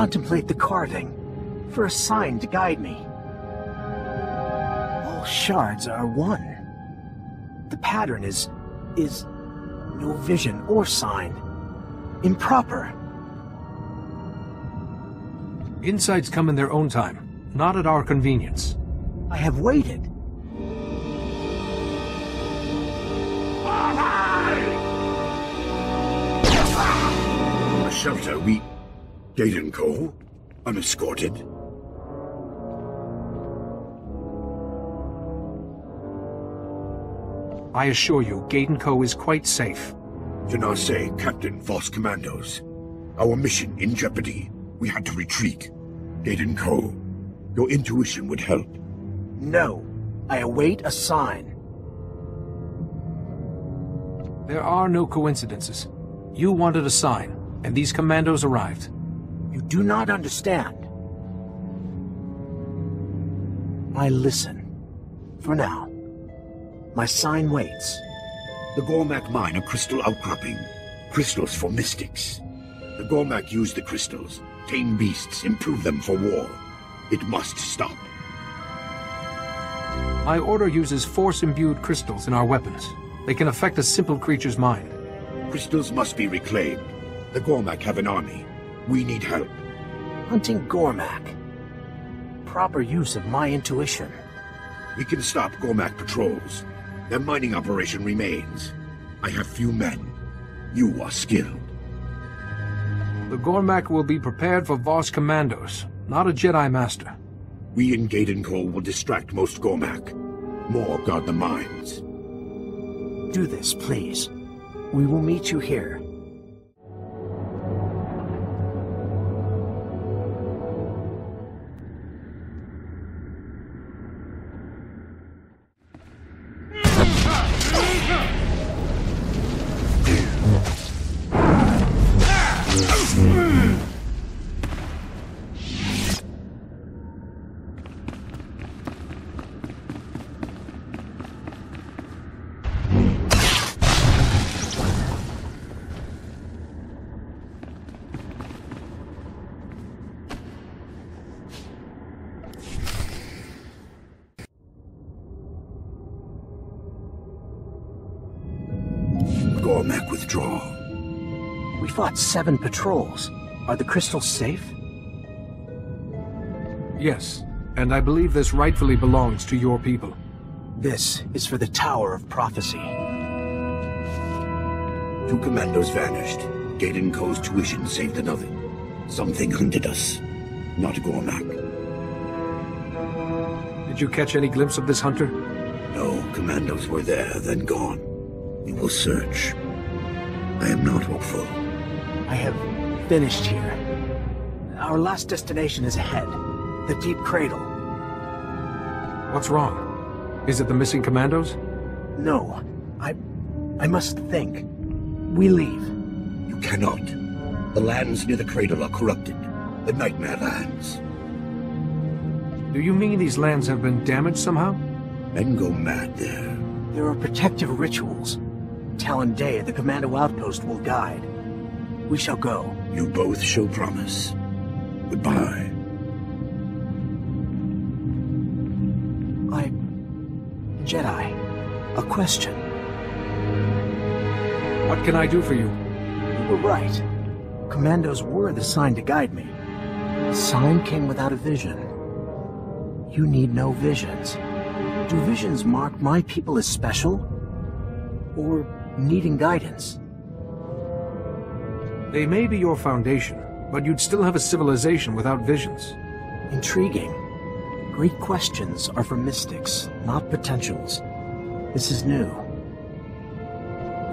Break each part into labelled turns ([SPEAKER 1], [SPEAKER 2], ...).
[SPEAKER 1] contemplate the carving, for a sign to guide me. All shards are one. The pattern is no vision or sign. Improper.
[SPEAKER 2] Insights come in their own time, not at our convenience.
[SPEAKER 1] I have waited.
[SPEAKER 3] A shelter, we... Gate and Co. Unescorted.
[SPEAKER 2] I assure you, Gate & Co. is quite safe.
[SPEAKER 3] Janase, Captain, Voss Commandos. Our mission in jeopardy. We had to retreat. Gate & Co. Your intuition would help.
[SPEAKER 1] No. I await a sign.
[SPEAKER 2] There are no coincidences. You wanted a sign, and these commandos arrived.
[SPEAKER 1] You do not understand. I listen. For now. My sign waits.
[SPEAKER 3] The Gormak mine a crystal outcropping. Crystals for mystics. The Gormak use the crystals, tame beasts, improve them for war. It must stop.
[SPEAKER 2] My order uses force-imbued crystals in our weapons. They can affect a simple creature's mind.
[SPEAKER 3] Crystals must be reclaimed. The Gormak have an army. We need help.
[SPEAKER 1] Hunting Gormak. Proper use of my intuition.
[SPEAKER 3] We can stop Gormak patrols. Their mining operation remains. I have few men. You are skilled.
[SPEAKER 2] The Gormak will be prepared for Voss commandos, not a Jedi Master.
[SPEAKER 3] We in Gate & Co. will distract most Gormak. More guard the mines.
[SPEAKER 1] Do this, please. We will meet you here.
[SPEAKER 3] Gormak withdraw.
[SPEAKER 1] We fought 7 patrols. Are the crystals safe?
[SPEAKER 2] Yes, and I believe this rightfully belongs to your people.
[SPEAKER 1] This is for the Tower of Prophecy.
[SPEAKER 3] 2 commandos vanished. Gate & Co.'s tuition saved another. Something hunted us. Not Gormak.
[SPEAKER 2] Did you catch any glimpse of this hunter?
[SPEAKER 3] No, commandos were there, then gone. We will search. I am not hopeful.
[SPEAKER 1] I have finished here. Our last destination is ahead. The Deep Cradle.
[SPEAKER 2] What's wrong? Is it the missing commandos?
[SPEAKER 1] No. I must think. We leave.
[SPEAKER 3] You cannot. The lands near the cradle are corrupted. The Nightmare Lands.
[SPEAKER 2] Do you mean these lands have been damaged somehow?
[SPEAKER 3] Men go mad there.
[SPEAKER 1] There are protective rituals. Talon Day at the Commando Outpost will guide. We shall go.
[SPEAKER 3] You both show promise. Goodbye.
[SPEAKER 1] Jedi. A question.
[SPEAKER 2] What can I do for you?
[SPEAKER 1] You were right. Commandos were the sign to guide me. The sign came without a vision. You need no visions. Do visions mark my people as special? Or needing guidance?
[SPEAKER 2] They may be your foundation, but you'd still have a civilization without visions.
[SPEAKER 1] Intriguing. Great questions are for mystics, not potentials. This is new.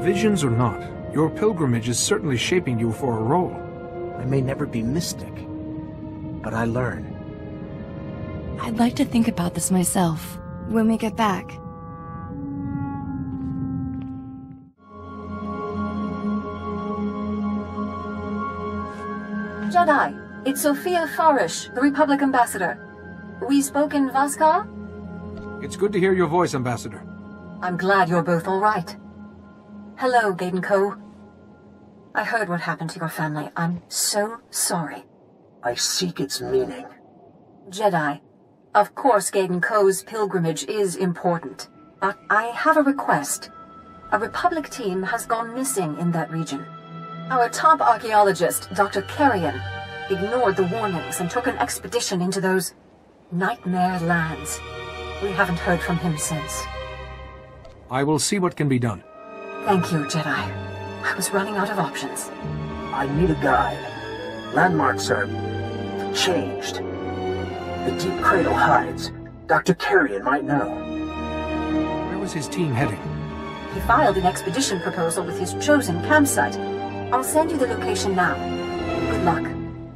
[SPEAKER 2] Visions or not, your pilgrimage is certainly shaping you for a role.
[SPEAKER 1] I may never be mystic, but I learn.
[SPEAKER 4] I'd like to think about this myself, when we get back.
[SPEAKER 5] Jedi, it's Sophia Farish, the Republic Ambassador. We spoke in Vaskar?
[SPEAKER 2] It's good to hear your voice, Ambassador.
[SPEAKER 5] I'm glad you're both all right. Hello, Gate & Co. I heard what happened to your family. I'm so sorry.
[SPEAKER 1] I seek its meaning.
[SPEAKER 5] Jedi. Of course Gaiden Ko's pilgrimage is important, but I have a request. A Republic team has gone missing in that region. Our top archaeologist, Dr. Carrion, ignored the warnings and took an expedition into those nightmare lands. We haven't heard from him since.
[SPEAKER 2] I will see what can be done.
[SPEAKER 5] Thank you, Jedi. I was running out of options.
[SPEAKER 1] I need a guide. Landmarks are changed. The deep cradle hides. Dr. Carrion might know.
[SPEAKER 2] Where was his team heading?
[SPEAKER 5] He filed an expedition proposal with his chosen campsite. I'll send you the location now. Good luck.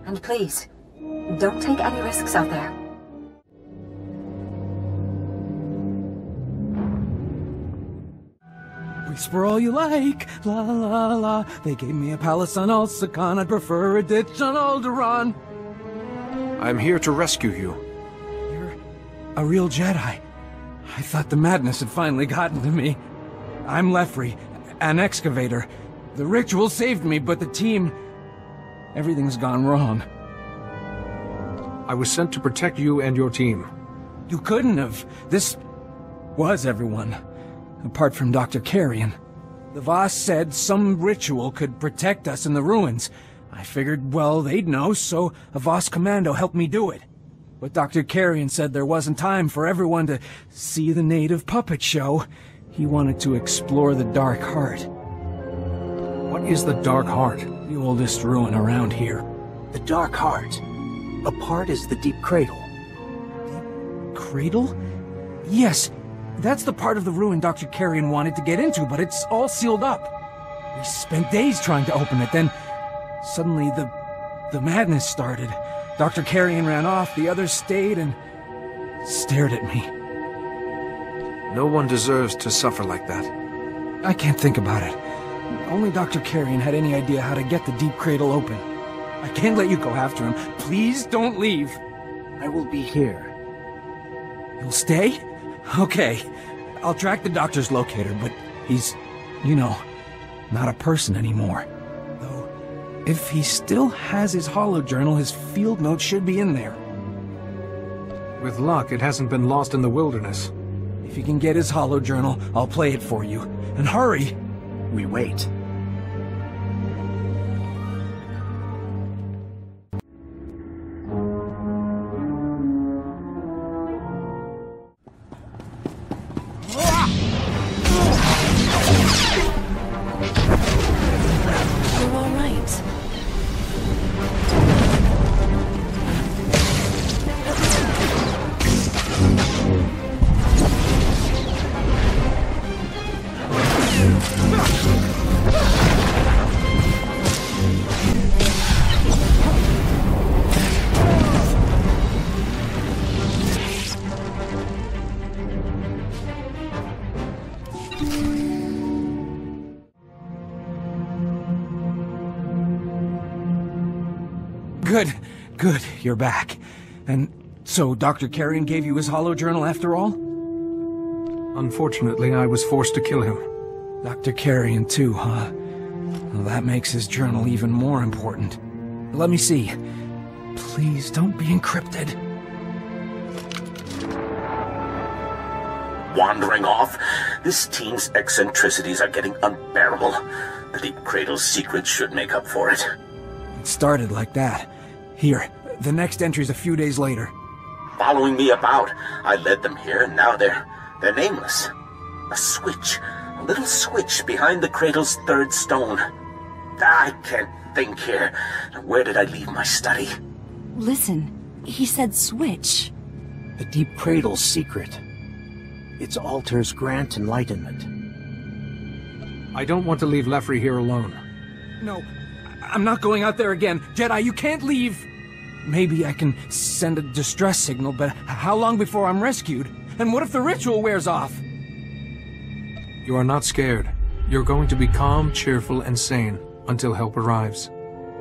[SPEAKER 5] And please, don't take any risks out there.
[SPEAKER 6] Whisper all you like, la la la. They gave me a palace on Alsakan, I'd prefer a ditch on Alderaan.
[SPEAKER 2] I'm here to rescue you.
[SPEAKER 6] You're a real Jedi. I thought the madness had finally gotten to me. I'm Lefri, an excavator. The ritual saved me, but the team... everything's gone wrong.
[SPEAKER 2] I was sent to protect you and your team.
[SPEAKER 6] You couldn't have. This was everyone. Apart from Dr. Carrion. The Voss said some ritual could protect us in the ruins. I figured, well, they'd know, so a Voss commando helped me do it. But Dr. Carrion said there wasn't time for everyone to see the native puppet show. He wanted to explore the Dark Heart.
[SPEAKER 2] What is the Dark Heart?
[SPEAKER 6] The oldest ruin around here.
[SPEAKER 1] The Dark Heart. A part is the Deep Cradle.
[SPEAKER 6] Deep Cradle? Yes. That's the part of the ruin Dr. Carrion wanted to get into, but it's all sealed up. We spent days trying to open it, then suddenly the madness started. Dr. Carrion ran off, the others stayed and stared at me.
[SPEAKER 2] No one deserves to suffer like that.
[SPEAKER 6] I can't think about it. Only Dr. Carrion had any idea how to get the Deep Cradle open. I can't let you go after him. Please don't leave.
[SPEAKER 1] I will be here.
[SPEAKER 6] You'll stay? Okay, I'll track the doctor's locator, but he's, you know, not a person anymore. Though, if he still has his holojournal, his field notes should be in there.
[SPEAKER 2] With luck, it hasn't been lost in the wilderness.
[SPEAKER 6] If you can get his holojournal, I'll play it for you. And hurry!
[SPEAKER 1] We wait.
[SPEAKER 6] Good, you're back. And so Dr. Carrion gave you his holojournal after all?
[SPEAKER 2] Unfortunately, I was forced to kill him.
[SPEAKER 6] Dr. Carrion too, huh? Well, that makes his journal even more important. Let me see. Please don't be encrypted.
[SPEAKER 3] Wandering off? This team's eccentricities are getting unbearable. The Deep Cradle's secrets should make up for it.
[SPEAKER 6] It started like that. Here, the next entry's a few days later.
[SPEAKER 3] Following me about. I led them here, and now they're nameless. A switch. A little switch behind the cradle's third stone. I can't think here. Where did I leave my study?
[SPEAKER 4] Listen, he said switch.
[SPEAKER 1] The Deep Cradle's secret. Its altars grant enlightenment.
[SPEAKER 2] I don't want to leave Lefri here alone.
[SPEAKER 6] No, I'm not going out there again. Jedi, you can't leave! Maybe I can send a distress signal, but how long before I'm rescued? And what if the ritual wears off?
[SPEAKER 2] You are not scared. You're going to be calm, cheerful, and sane until help arrives.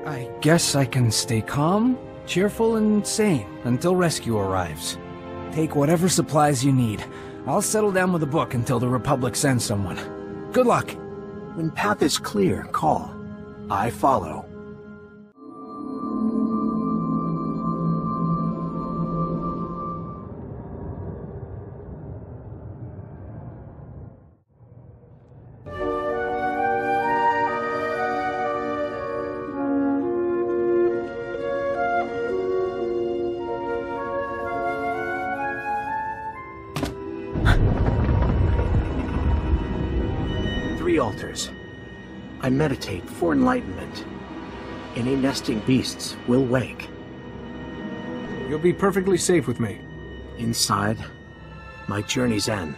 [SPEAKER 6] I guess I can stay calm, cheerful, and sane until rescue arrives. Take whatever supplies you need. I'll settle down with a book until the Republic sends someone. Good luck!
[SPEAKER 1] When path is clear, call. I follow. 3 altars. I meditate for enlightenment. Any nesting beasts will wake.
[SPEAKER 2] You'll be perfectly safe with me.
[SPEAKER 1] Inside, my journey's end.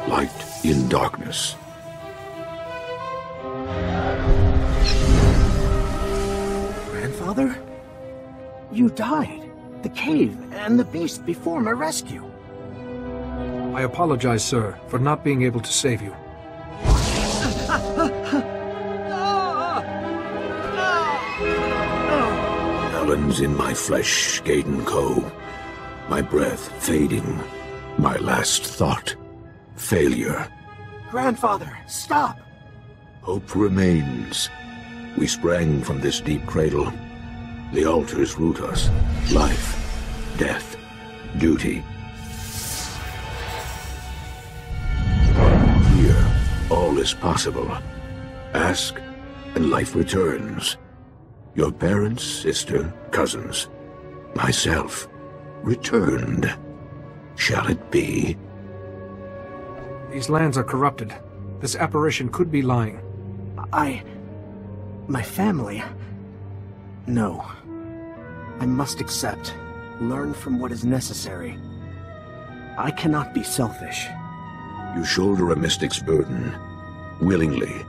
[SPEAKER 7] Light in darkness.
[SPEAKER 1] Grandfather? You died. The cave and the beast before my rescue.
[SPEAKER 2] I apologize, sir, for not being able to save you.
[SPEAKER 7] Talons in my flesh, Gaiden Co. My breath fading. My last thought. Failure.
[SPEAKER 1] Grandfather, stop!
[SPEAKER 7] Hope remains. We sprang from this deep cradle. The altars root us. Life, death, duty. Here, all is possible. Ask, and life returns. Your parents, sister, cousins, myself, returned. Shall it be?
[SPEAKER 2] These lands are corrupted. This apparition could be lying.
[SPEAKER 1] My family... No. I must accept. Learn from what is necessary. I cannot be selfish.
[SPEAKER 7] You shoulder a mystic's burden. Willingly.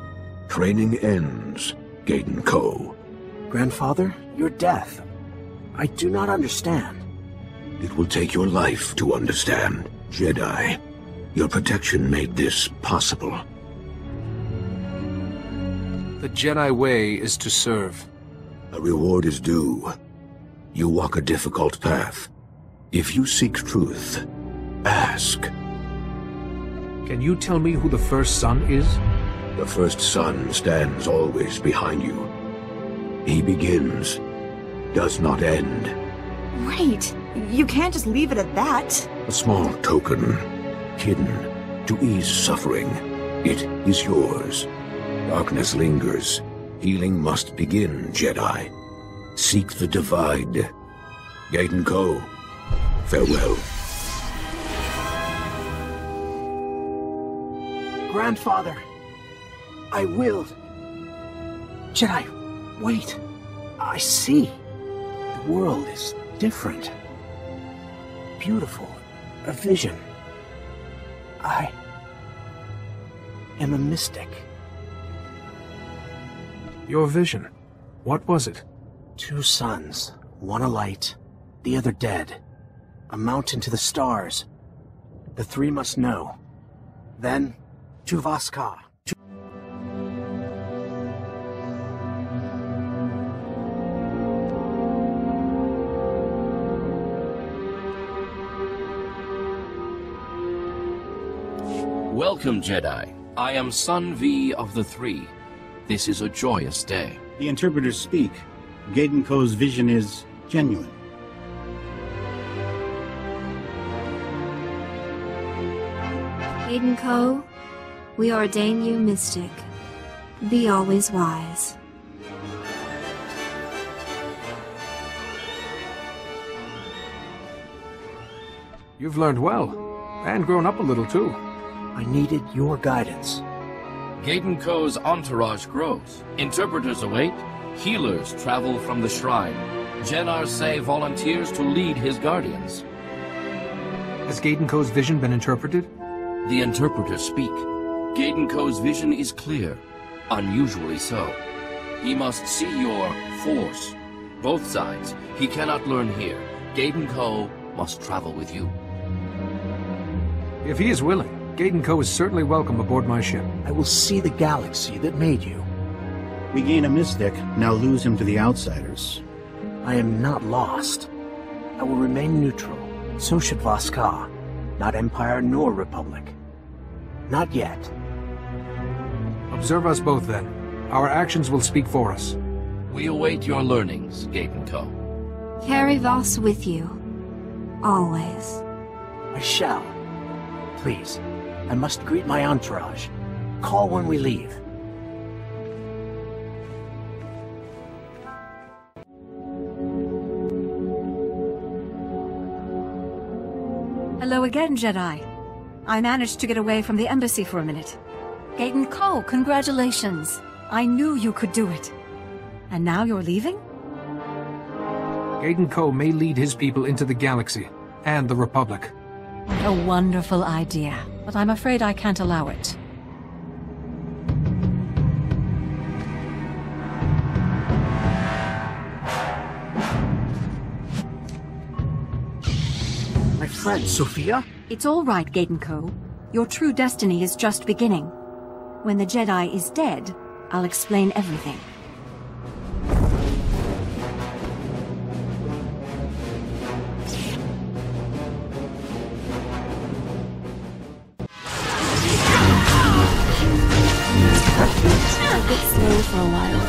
[SPEAKER 7] Training ends, Gaiden Co.
[SPEAKER 1] Grandfather, your death. I do not understand.
[SPEAKER 7] It will take your life to understand, Jedi. Your protection made this possible.
[SPEAKER 2] The Jedi way is to serve.
[SPEAKER 7] A reward is due. You walk a difficult path. If you seek truth, ask.
[SPEAKER 2] Can you tell me who the first son is?
[SPEAKER 7] The first son stands always behind you. He begins, does not end.
[SPEAKER 8] Wait, you can't just leave it at that.
[SPEAKER 7] A small token, hidden, to ease suffering. It is yours. Darkness lingers. Healing must begin, Jedi. Seek the divide. Gaiden Co. Farewell.
[SPEAKER 1] Grandfather, I will. Jedi, wait. I see. The world is different. Beautiful. A vision. I am a mystic.
[SPEAKER 2] Your vision. What was it?
[SPEAKER 1] 2 suns, one alight, the other dead. A mountain to the stars. The 3 must know. Then, to Vaska.
[SPEAKER 9] Welcome, Jedi. I am Son V of the 3. This is a joyous day.
[SPEAKER 10] The interpreters speak. Gaiden Co's vision is genuine.
[SPEAKER 11] Gaiden Co, we ordain you mystic. Be always wise.
[SPEAKER 2] You've learned well, and grown up a little too.
[SPEAKER 1] I needed your guidance.
[SPEAKER 9] Gaiden Ko's entourage grows. Interpreters await. Healers travel from the shrine. Jenar Say volunteers to lead his guardians.
[SPEAKER 2] Has Gaiden Ko's vision been interpreted?
[SPEAKER 9] The interpreters speak. Gaiden Ko's vision is clear, unusually so. He must see your force. Both sides. He cannot learn here. Gaiden Ko must travel with you.
[SPEAKER 2] If he is willing, Gaiden Ko is certainly welcome aboard my ship.
[SPEAKER 1] I will see the galaxy that made you.
[SPEAKER 10] We gain a mystic, now lose him to the outsiders.
[SPEAKER 1] I am not lost. I will remain neutral. So should Voskar. Not Empire nor Republic. Not yet.
[SPEAKER 2] Observe us both then. Our actions will speak for us.
[SPEAKER 9] We await your learnings, Gaiden Ko.
[SPEAKER 11] Carry Voss with you. Always.
[SPEAKER 1] I shall. Please, I must greet my entourage. Call when we leave.
[SPEAKER 5] Hello again, Jedi. I managed to get away from the embassy for a minute. Gaiden Ko, congratulations. I knew you could do it. And now you're leaving?
[SPEAKER 2] Gaiden Ko may lead his people into the galaxy, and the Republic.
[SPEAKER 5] What a wonderful idea, but I'm afraid I can't allow it.
[SPEAKER 1] My friend, Sophia?
[SPEAKER 5] It's all right, Gaiden Ko. Your true destiny is just beginning. When the Jedi is dead, I'll explain everything.
[SPEAKER 11] A bit slow for a while.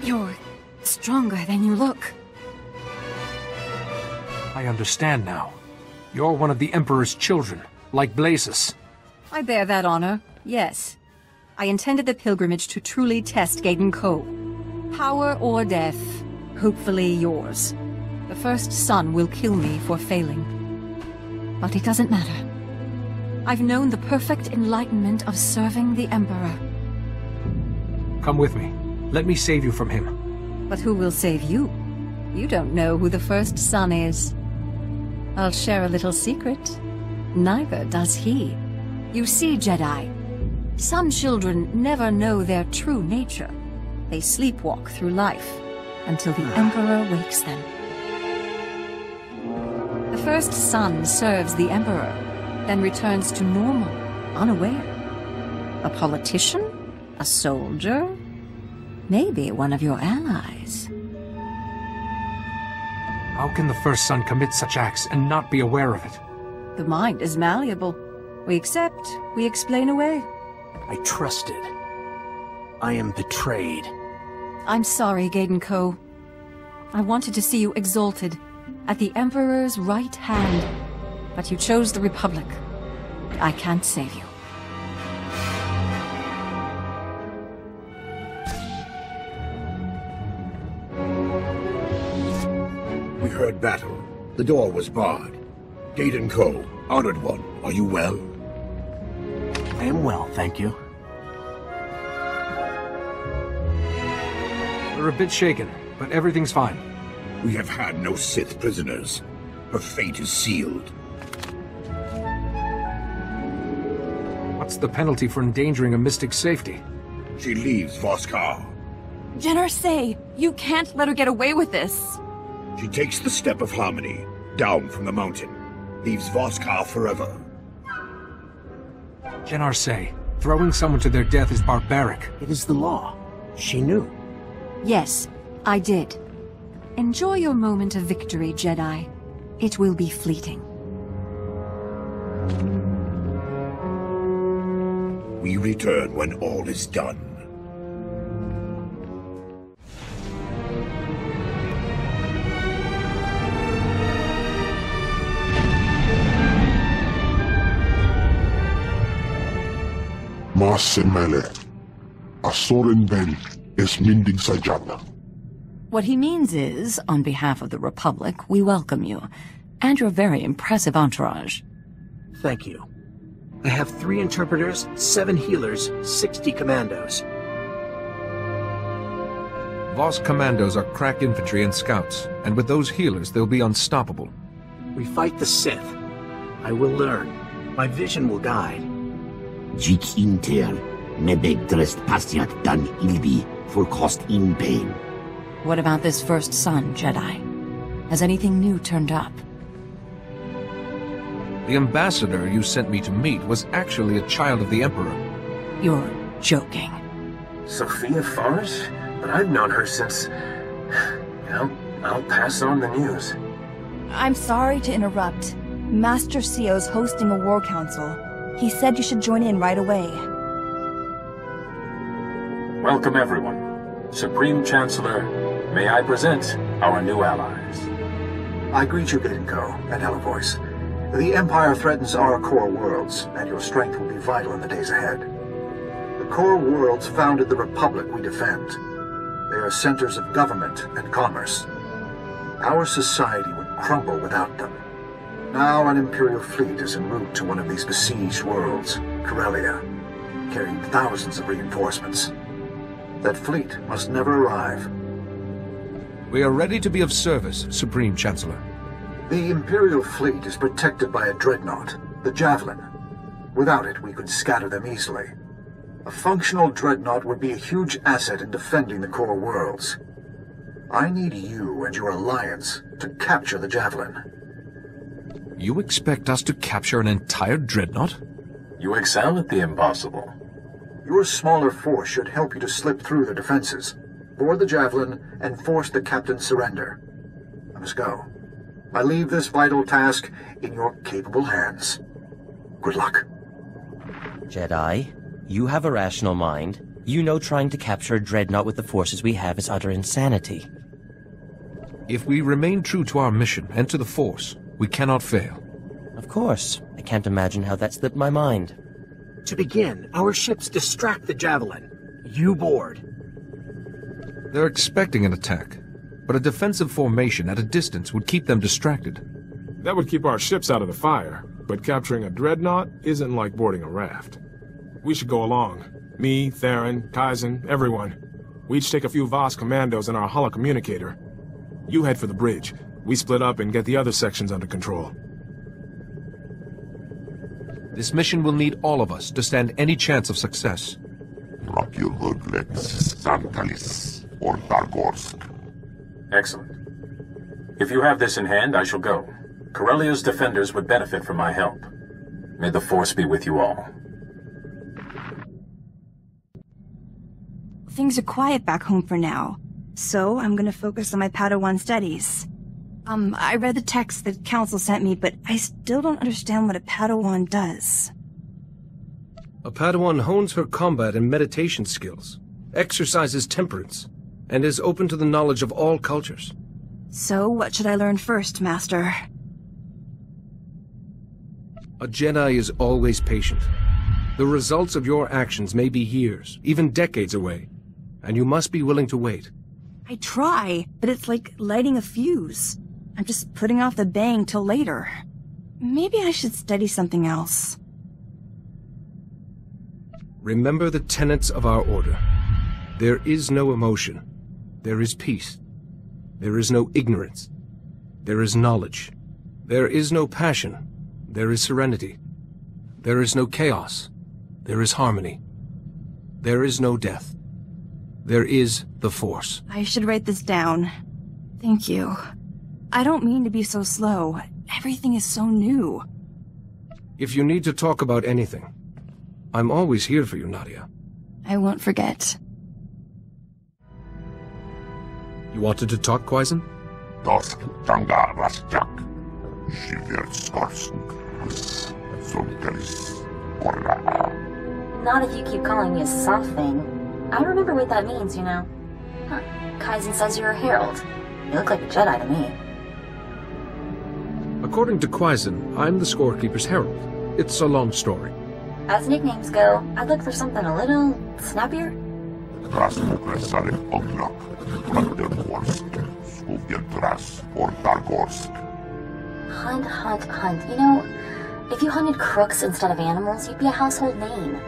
[SPEAKER 5] You're stronger than you look.
[SPEAKER 2] I understand now. You're one of the Emperor's children, like Blasis.
[SPEAKER 5] I bear that honor, yes. I intended the pilgrimage to truly test Gaiden Ko. Power or death, hopefully yours. The first son will kill me for failing. But it doesn't matter. I've known the perfect enlightenment of serving the Emperor.
[SPEAKER 2] Come with me. Let me save you from him.
[SPEAKER 5] But who will save you? You don't know who the first son is. I'll share a little secret. Neither does he. You see, Jedi, some children never know their true nature. They sleepwalk through life until the Emperor wakes them. The first son serves the Emperor, then returns to normal, unaware. A politician? A soldier? Maybe one of your allies.
[SPEAKER 2] How can the first son commit such acts and not be aware of it?
[SPEAKER 5] The mind is malleable. We accept, we explain away.
[SPEAKER 1] I trusted. I am betrayed.
[SPEAKER 5] I'm sorry, Gaiden Ko. I wanted to see you exalted, at the Emperor's right hand. But you chose the Republic. I can't save you.
[SPEAKER 7] We heard battle. The door was barred. Gaiden Ko, Honored One, are you well?
[SPEAKER 1] I am well, thank you.
[SPEAKER 2] We're a bit shaken, but everything's fine.
[SPEAKER 7] We have had no Sith prisoners. Her fate is sealed.
[SPEAKER 2] What's the penalty for endangering a mystic's safety?
[SPEAKER 7] She leaves Voskar.
[SPEAKER 8] Jenar Say, you can't let her get away with this.
[SPEAKER 7] She takes the step of harmony, down from the mountain. Leaves Voskar forever.
[SPEAKER 2] Jenar Say, throwing someone to their death is barbaric.
[SPEAKER 1] It is the law. She knew.
[SPEAKER 5] Yes, I did. Enjoy your moment of victory, Jedi. It will be fleeting.
[SPEAKER 7] We return when all is done.
[SPEAKER 12] Masemele, Asorin Ben, es minding sadyana.
[SPEAKER 13] What he means is, on behalf of the Republic, we welcome you, and your very impressive entourage.
[SPEAKER 1] Thank you. I have 3 interpreters, 7 healers, 60 commandos.
[SPEAKER 2] Voss commandos are crack infantry and scouts, and with those healers they'll be unstoppable.
[SPEAKER 1] We fight the Sith. I will learn. My vision will guide.
[SPEAKER 14] Jik inter, nebeg drest pastiat dan ilbi, for cost in pain.
[SPEAKER 13] What about this first son, Jedi? Has anything new turned up?
[SPEAKER 2] The ambassador you sent me to meet was actually a child of the Emperor.
[SPEAKER 13] You're joking.
[SPEAKER 15] Sophia Forrest? But I've known her since... Well, I'll pass on the news.
[SPEAKER 8] I'm sorry to interrupt. Master Seo's hosting a war council. He said you should join in right away.
[SPEAKER 15] Welcome, everyone. Supreme Chancellor, may I present our new allies.
[SPEAKER 16] I greet you, Gadenko and Hello Voice. The Empire threatens our core worlds, and your strength will be vital in the days ahead. The core worlds founded the Republic we defend. They are centers of government and commerce. Our society would crumble without them. Now an Imperial fleet is en route to one of these besieged worlds, Corellia, carrying thousands of reinforcements. That fleet must never arrive.
[SPEAKER 2] We are ready to be of service, Supreme Chancellor.
[SPEAKER 16] The Imperial fleet is protected by a dreadnought, the Javelin. Without it, we could scatter them easily. A functional dreadnought would be a huge asset in defending the core worlds. I need you and your alliance to capture the Javelin.
[SPEAKER 2] You expect us to capture an entire dreadnought?
[SPEAKER 15] You excel at the impossible.
[SPEAKER 16] Your smaller force should help you to slip through the defenses, board the Javelin, and force the captain's surrender. I must go. I leave this vital task in your capable hands. Good luck.
[SPEAKER 17] Jedi, you have a rational mind. You know trying to capture a dreadnought with the forces we have is utter insanity.
[SPEAKER 2] If we remain true to our mission and to the Force, we cannot fail.
[SPEAKER 17] Of course. I can't imagine how that slipped my mind.
[SPEAKER 1] To begin, our ships distract the Javelin. You board.
[SPEAKER 2] They're expecting an attack, but a defensive formation at a distance would keep them distracted.
[SPEAKER 18] That would keep our ships out of the fire, but capturing a dreadnought isn't like boarding a raft. We should go along. Me, Theron, Tython, everyone. We each take a few Voss commandos and our holocommunicator. You head for the bridge. We split up and get the other sections under control.
[SPEAKER 2] This mission will need all of us to stand any chance of success.
[SPEAKER 15] Excellent. If you have this in hand, I shall go. Corellia's defenders would benefit from my help. May the Force be with you all.
[SPEAKER 8] Things are quiet back home for now, so I'm gonna focus on my Padawan studies. I read the text that Council sent me, but I still don't understand what a Padawan does.
[SPEAKER 6] A Padawan hones her combat and meditation skills, exercises temperance, and is open to the knowledge of all cultures.
[SPEAKER 8] So, what should I learn first, Master?
[SPEAKER 6] A Jedi is always patient. The results of your actions may be years, even decades away, and you must be willing to wait.
[SPEAKER 8] I try, but it's like lighting a fuse. I'm just putting off the bang till later. Maybe I should study something else.
[SPEAKER 6] Remember the tenets of our order. There is no emotion. There is peace. There is no ignorance. There is knowledge. There is no passion. There is serenity. There is no chaos. There is harmony. There is no death. There is the Force.
[SPEAKER 8] I should write this down. Thank you. I don't mean to be so slow. Everything is so new.
[SPEAKER 6] If you need to talk about anything, I'm always here for you, Nadia.
[SPEAKER 4] I won't forget.
[SPEAKER 6] You wanted to talk, Quaizen?
[SPEAKER 5] Not if you keep calling me a soft thing. I remember what that means, you know. Huh. Kaizen says you're a herald. You look like a Jedi to me.
[SPEAKER 6] According to Quaizen, I'm the Scorekeeper's herald. It's a long story.
[SPEAKER 5] As nicknames go, I'd look for something a little snappier.
[SPEAKER 12] Krasnopresare Ognok, Brandenburst, Skupientras, or Dargorsk.
[SPEAKER 5] Hunt. You know, if you hunted crooks instead of animals, you'd be a household name.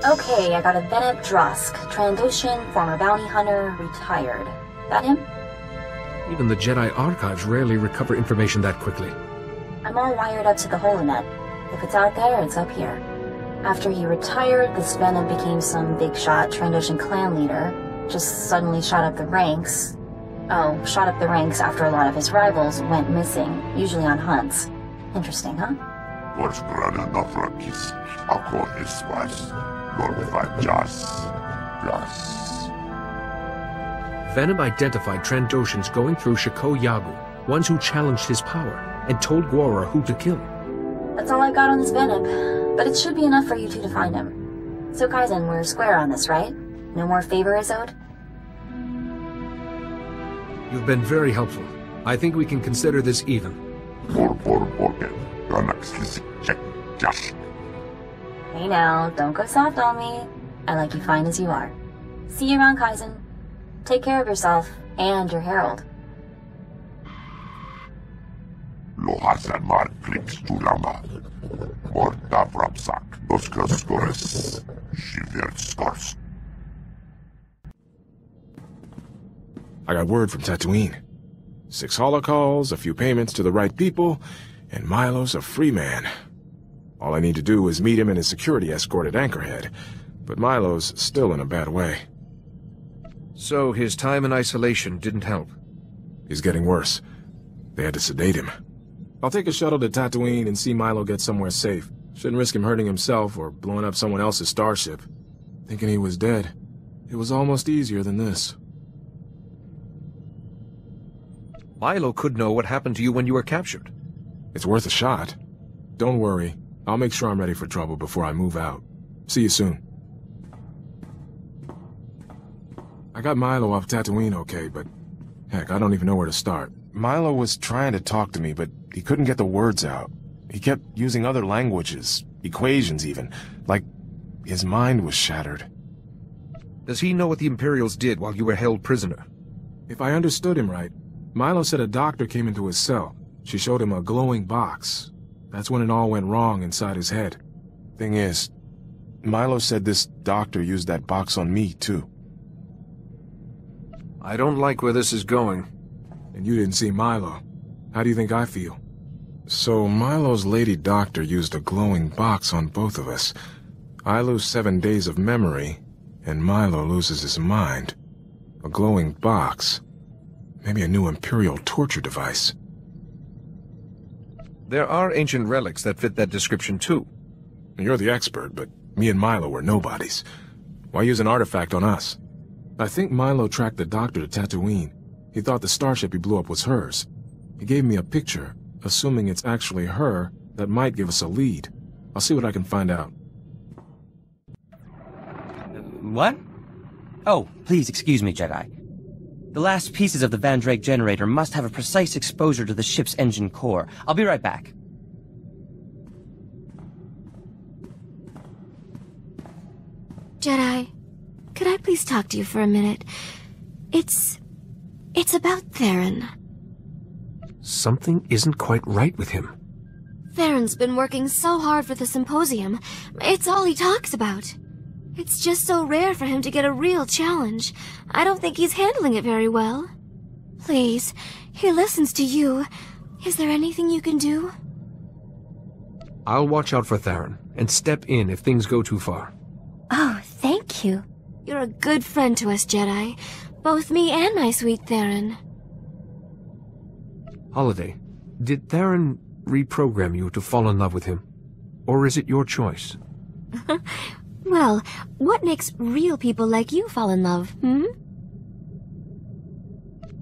[SPEAKER 5] Okay, I got a Venet Drusk, Trandoshan, former bounty hunter, retired. That him?
[SPEAKER 2] Even the Jedi archives rarely recover information that quickly.
[SPEAKER 5] I'm all wired up to the holonet. If it's out there, it's up here. After he retired, this Venet became some big shot Trandoshan clan leader. Just suddenly shot up the ranks. Oh, shot up the ranks after a lot of his rivals went missing, usually on hunts. Interesting, huh?
[SPEAKER 2] Venom identified Trandoshans going through Shako Yagu, ones who challenged his power, and told Gwora who to kill.
[SPEAKER 5] That's all I got on this Venom, but it should be enough for you two to find him. So Kaizen, we're square on this, right? No more favor is owed?
[SPEAKER 2] You've been very helpful. I think we can consider this even.
[SPEAKER 5] Hey now, don't go soft on me. I like you fine as you are. See you around, Kaizen. Take care of yourself, and your herald.
[SPEAKER 18] I got word from Tatooine. 6 holocalls, a few payments to the right people, and Milo's a free man. All I need to do is meet him and his security escort at Anchorhead, but Milo's still in a bad way.
[SPEAKER 2] So his time in isolation didn't help?
[SPEAKER 18] He's getting worse. They had to sedate him. I'll take a shuttle to Tatooine and see Milo get somewhere safe. Shouldn't risk him hurting himself or blowing up someone else's starship. Thinking he was dead. It was almost easier than this.
[SPEAKER 2] Milo could know what happened to you when you were captured.
[SPEAKER 18] It's worth a shot. Don't worry. I'll make sure I'm ready for trouble before I move out. See you soon. I got Milo off Tatooine okay, but heck, I don't even know where to start. Milo was trying to talk to me, but he couldn't get the words out. He kept using other languages, equations even, like his mind was shattered.
[SPEAKER 2] Does he know what the Imperials did while you were held prisoner?
[SPEAKER 18] If I understood him right, Milo said a doctor came into his cell. She showed him a glowing box. That's when it all went wrong inside his head. Thing is, Milo said this doctor used that box on me, too.
[SPEAKER 2] I don't like where this is going.
[SPEAKER 18] And you didn't see Milo. How do you think I feel? So Milo's lady doctor used a glowing box on both of us. I lose 7 days of memory, and Milo loses his mind. A glowing box. Maybe a new Imperial torture device.
[SPEAKER 2] There are ancient relics that fit that description, too.
[SPEAKER 18] You're the expert, but me and Milo were nobodies. Why use an artifact on us? I think Milo tracked the doctor to Tatooine. He thought the starship he blew up was hers. He gave me a picture, assuming it's actually her, that might give us a lead. I'll see what I can find out.
[SPEAKER 17] What? Oh, please excuse me, Jedi. The last pieces of the Van Drake generator must have a precise exposure to the ship's engine core. I'll be right back.
[SPEAKER 11] Jedi, could I please talk to you for a minute? It's about Theron.
[SPEAKER 2] Something isn't quite right with him.
[SPEAKER 11] Theron's been working so hard for the symposium. It's all he talks about. It's just so rare for him to get a real challenge. I don't think he's handling it very well. Please, he listens to you. Is there anything you can do?
[SPEAKER 2] I'll watch out for Theron, and step in if things go too far.
[SPEAKER 11] Oh, thank you. You're a good friend to us, Jedi. Both me and my sweet Theron.
[SPEAKER 2] Holiday, did Theron reprogram you to fall in love with him? Or is it your choice?
[SPEAKER 11] Well, what makes real people like you fall in love,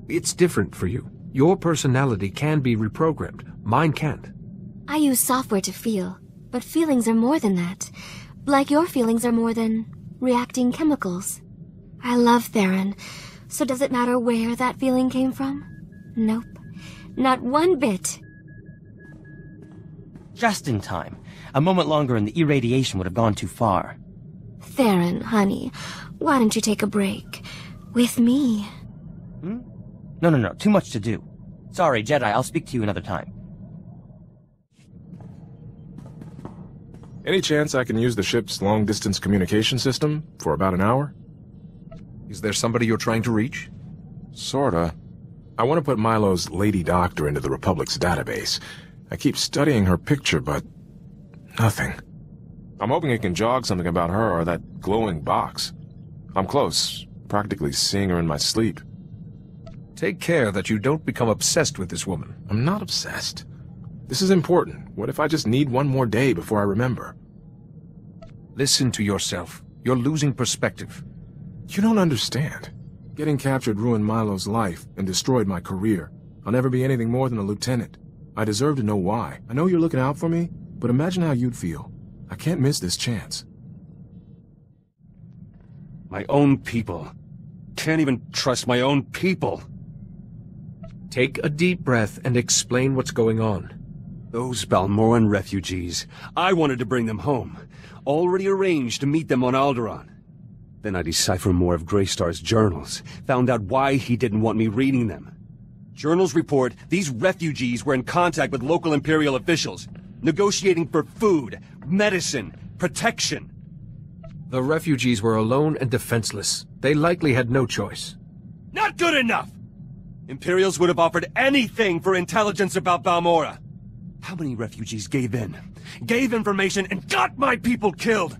[SPEAKER 2] It's different for you. Your personality can be reprogrammed. Mine can't.
[SPEAKER 11] I use software to feel, but feelings are more than that. Like your feelings are more than reacting chemicals. I love Theron, so does it matter where that feeling came from? Nope. Not one bit.
[SPEAKER 17] Just in time. A moment longer and the irradiation would have gone too far.
[SPEAKER 11] Theron, honey, why don't you take a break? With me.
[SPEAKER 17] No. Too much to do. Sorry, Jedi, I'll speak to you another time.
[SPEAKER 18] Any chance I can use the ship's long-distance communication system for about an hour?
[SPEAKER 2] Is there somebody you're trying to reach?
[SPEAKER 18] Sorta. I want to put Milo's Lady Doctor into the Republic's database. I keep studying her picture, but nothing. I'm hoping it can jog something about her or that glowing box. I'm close, practically seeing her in my sleep.
[SPEAKER 2] Take care that you don't become obsessed with this woman.
[SPEAKER 18] I'm not obsessed. This is important. What if I just need one more day before I remember?
[SPEAKER 2] Listen to yourself. You're losing perspective.
[SPEAKER 18] You don't understand. Getting captured ruined Milo's life and destroyed my career. I'll never be anything more than a lieutenant. I deserve to know why. I know you're looking out for me, but imagine how you'd feel. I can't miss this chance.
[SPEAKER 19] My own people. Can't even trust my own people.
[SPEAKER 2] Take a deep breath and explain what's going on.
[SPEAKER 19] Those Balmoran refugees. I wanted to bring them home. Already arranged to meet them on Alderaan. Then I deciphered more of Greystar's journals. Found out why he didn't want me reading them. Journals report these refugees were in contact with local Imperial officials, negotiating for food, medicine, protection.
[SPEAKER 2] The refugees were alone and defenseless. They likely had no choice.
[SPEAKER 19] Not good enough! Imperials would have offered anything for intelligence about Balmora. How many refugees gave in? Gave information and got my people killed?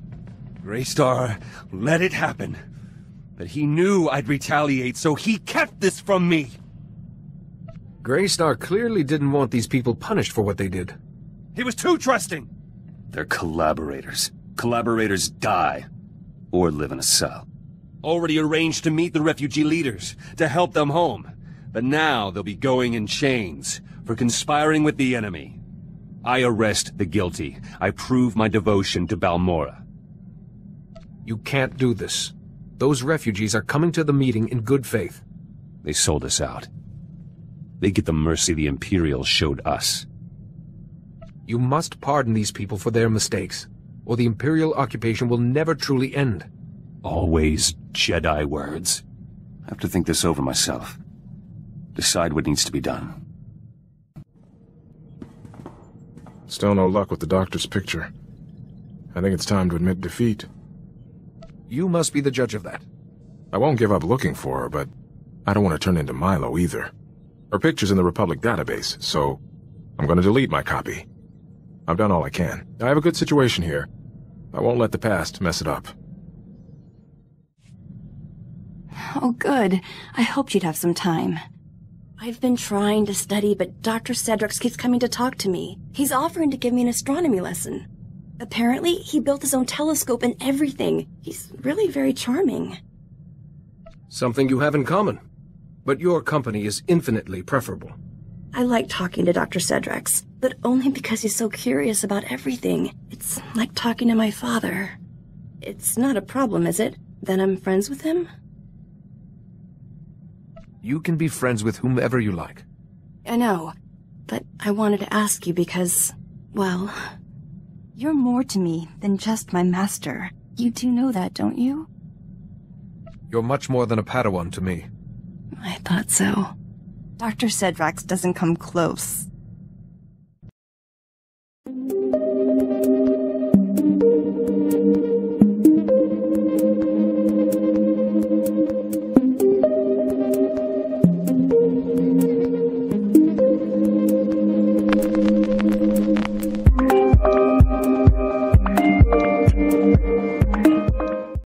[SPEAKER 19] Greystar let it happen. But he knew I'd retaliate, so he kept this from me.
[SPEAKER 2] Greystar clearly didn't want these people punished for what they did.
[SPEAKER 19] He was too trusting. They're collaborators. Collaborators die. Or live in a cell. Already arranged to meet the refugee leaders, to help them home. But now they'll be going in chains for conspiring with the enemy. I arrest the guilty. I prove my devotion to Balmora.
[SPEAKER 2] You can't do this. Those refugees are coming to the meeting in good faith.
[SPEAKER 19] They sold us out. They get the mercy the Imperials showed us.
[SPEAKER 2] You must pardon these people for their mistakes, or the Imperial occupation will never truly end.
[SPEAKER 19] Always Jedi words. I have to think this over myself. Decide what needs to be done.
[SPEAKER 18] Still no luck with the doctor's picture. I think it's time to admit defeat.
[SPEAKER 2] You must be the judge of that.
[SPEAKER 18] I won't give up looking for her, but I don't want to turn into Milo either. Her picture's in the Republic database, so I'm going to delete my copy. I've done all I can. I have a good situation here. I won't let the past mess it up.
[SPEAKER 8] Oh, good. I hoped you'd have some time. I've been trying to study, but Dr. Cedrix keeps coming to talk to me. He's offering to give me an astronomy lesson. Apparently, he built his own telescope and everything. He's really very charming.
[SPEAKER 2] Something you have in common. But your company is infinitely preferable.
[SPEAKER 8] I like talking to Dr. Cedrix, but only because he's so curious about everything. It's like talking to my father. It's not a problem, is it? That I'm friends with him?
[SPEAKER 2] You can be friends with whomever you like.
[SPEAKER 8] I know, but I wanted to ask you because, well, you're more to me than just my master. You do know that, don't you?
[SPEAKER 2] You're much more than a Padawan to me.
[SPEAKER 8] I thought so. Dr. Cedrix doesn't come close.